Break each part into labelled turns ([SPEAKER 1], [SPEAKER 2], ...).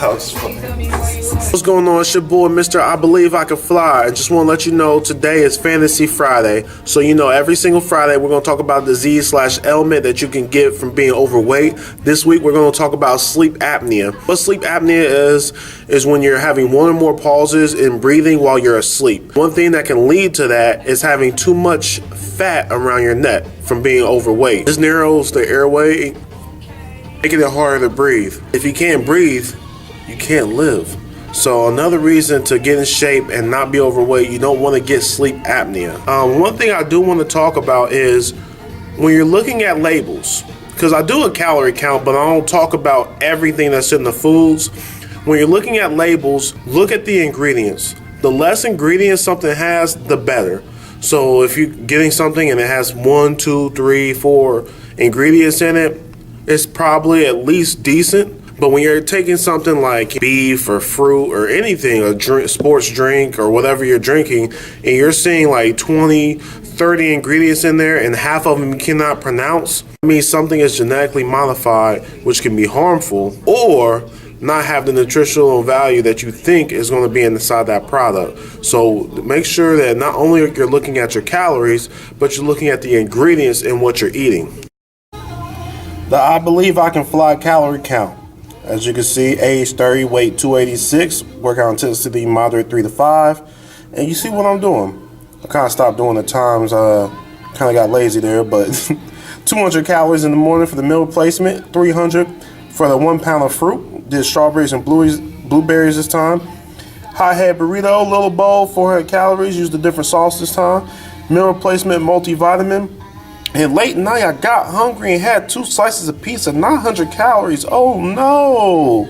[SPEAKER 1] What's going on? It's your boy, Mr. I Believe I Can Fly. I just want to let you know today is Fantasy Friday. So, every single Friday we're going to talk about disease/ailment that you can get from being overweight. This week we're going to talk about sleep apnea. What sleep apnea is when you're having one or more pauses in breathing while you're asleep. One thing that can lead to that is having too much fat around your neck from being overweight. This narrows the airway, making it harder to breathe. If you can't breathe, you can't live. So another reason to get in shape and not be overweight, you don't want to get sleep apnea. One thing I do want to talk about is when you're looking at labels, because I do a calorie count, but I don't talk about everything that's in the foods. When you're looking at labels, look at the ingredients. The less ingredients something has, the better. So if you're getting something and it has 1, 2, 3, 4 ingredients in it, it's probably at least decent. But when you're taking something like beef or fruit or anything, a drink, sports drink or whatever you're drinking, and you're seeing like 20, 30 ingredients in there and half of them you cannot pronounce, it means something is genetically modified, which can be harmful or not have the nutritional value that you think is going to be inside that product. So make sure that not only you're looking at your calories, but you're looking at the ingredients in what you're eating. The I Believe I Can Fly calorie count. As you can see, age 30, weight 286, workout intensity moderate 3 to 5. And you see what I'm doing. I kind of stopped doing the times, kind of got lazy there, but 200 calories in the morning for the meal replacement, 300 for the 1 pound of fruit. Did strawberries and blueberries this time. Hot head burrito, little bowl, 400 calories, used a different sauce this time. Meal replacement multivitamin. And late night, I got hungry and had 2 slices of pizza, 900 calories. Oh no!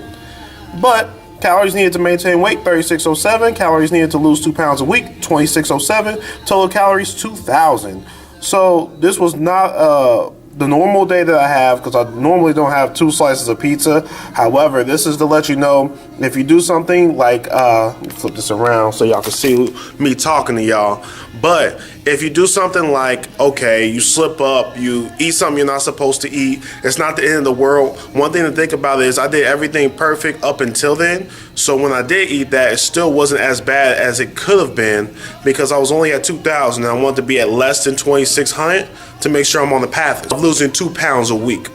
[SPEAKER 1] But calories needed to maintain weight, 3607. Calories needed to lose 2 pounds a week, 2607. Total calories, 2,000. So this was not the normal day that I have, because I normally don't have 2 slices of pizza. However, this is to let you know, if you do something like, let me flip this around so y'all can see me talking to y'all. But if you do something like, okay, you slip up, you eat something you're not supposed to eat, it's not the end of the world. One thing to think about is I did everything perfect up until then. So when I did eat that, it still wasn't as bad as it could have been, because I was only at 2,000 and I wanted to be at less than 2,600 to make sure I'm on the path of losing 2 pounds a week.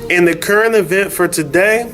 [SPEAKER 1] In the current event for today,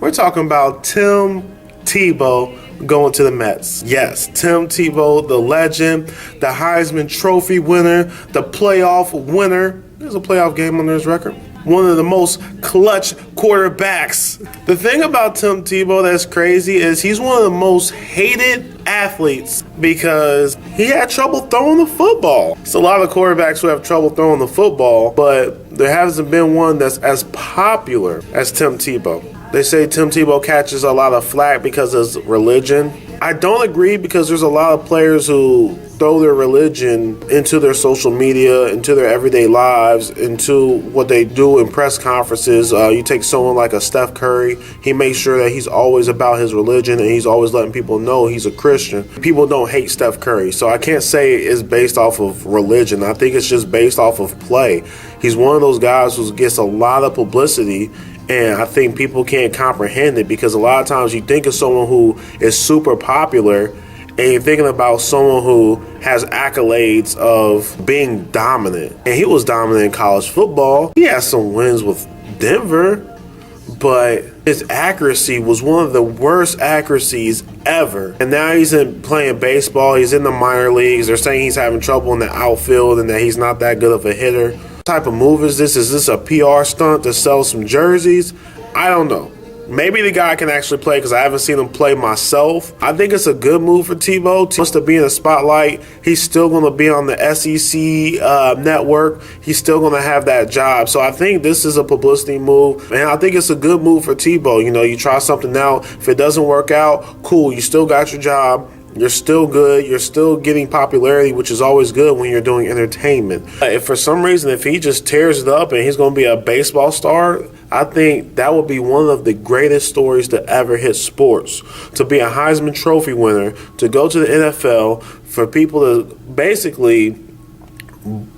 [SPEAKER 1] we're talking about Tim Tebow going to the Mets. Yes, Tim Tebow, the legend, the Heisman Trophy winner, the playoff winner. There's a playoff game on his record. One of the most clutch quarterbacks. The thing about Tim Tebow that's crazy is he's one of the most hated athletes because he had trouble throwing the football. It's a lot of quarterbacks who have trouble throwing the football, but there hasn't been one that's as popular as Tim Tebow. They say Tim Tebow catches a lot of flack because of his religion. I don't agree, because there's a lot of players who throw their religion into their social media, into their everyday lives, into what they do in press conferences. You take someone like a Steph Curry, he makes sure that he's always about his religion and he's always letting people know he's a Christian. People don't hate Steph Curry, so I can't say it's based off of religion. I think it's just based off of play. He's one of those guys who gets a lot of publicity, and I think people can't comprehend it, because a lot of times you think of someone who is super popular and you're thinking about someone who has accolades of being dominant. And he was dominant in college football. He had some wins with Denver, but his accuracy was one of the worst accuracies ever. And now he's playing baseball. He's in the minor leagues. They're saying he's having trouble in the outfield and that he's not that good of a hitter. What type of move is this? Is this a PR stunt to sell some jerseys? I don't know. Maybe the guy can actually play, because I haven't seen him play myself. I think it's a good move for Tebow. He wants to be in the spotlight. He's still going to be on the SEC network. He's still going to have that job. So I think this is a publicity move, and I think it's a good move for Tebow. You try something out. If it doesn't work out, cool. You still got your job. You're still good. You're still getting popularity, which is always good when you're doing entertainment. If for some reason, if he just tears it up and he's going to be a baseball star, I think that would be one of the greatest stories to ever hit sports. To be a Heisman Trophy winner, to go to the NFL, for people to basically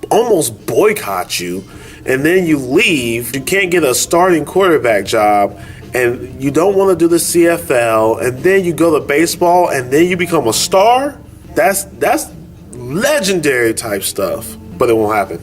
[SPEAKER 1] almost boycott you, and then you leave, you can't get a starting quarterback job, and you don't want to do the CFL, and then you go to baseball, and then you become a star, that's legendary type stuff. But it won't happen.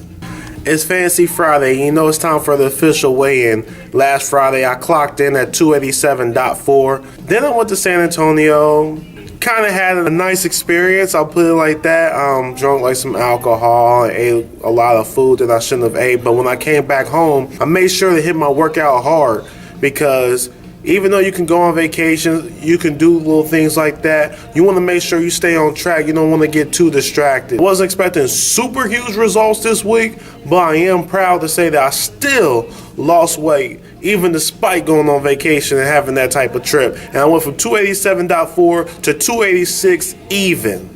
[SPEAKER 1] It's Fantasy Friday. You know it's time for the official weigh-in. Last Friday, I clocked in at 287.4. Then I went to San Antonio. Kind of had a nice experience, I'll put it like that. Drunk like some alcohol and ate a lot of food that I shouldn't have ate. But when I came back home, I made sure to hit my workout hard, because even though you can go on vacation, you can do little things like that, you want to make sure you stay on track. You don't want to get too distracted. I wasn't expecting super huge results this week, but I am proud to say that I still lost weight, even despite going on vacation and having that type of trip. And I went from 287.4 to 286 even.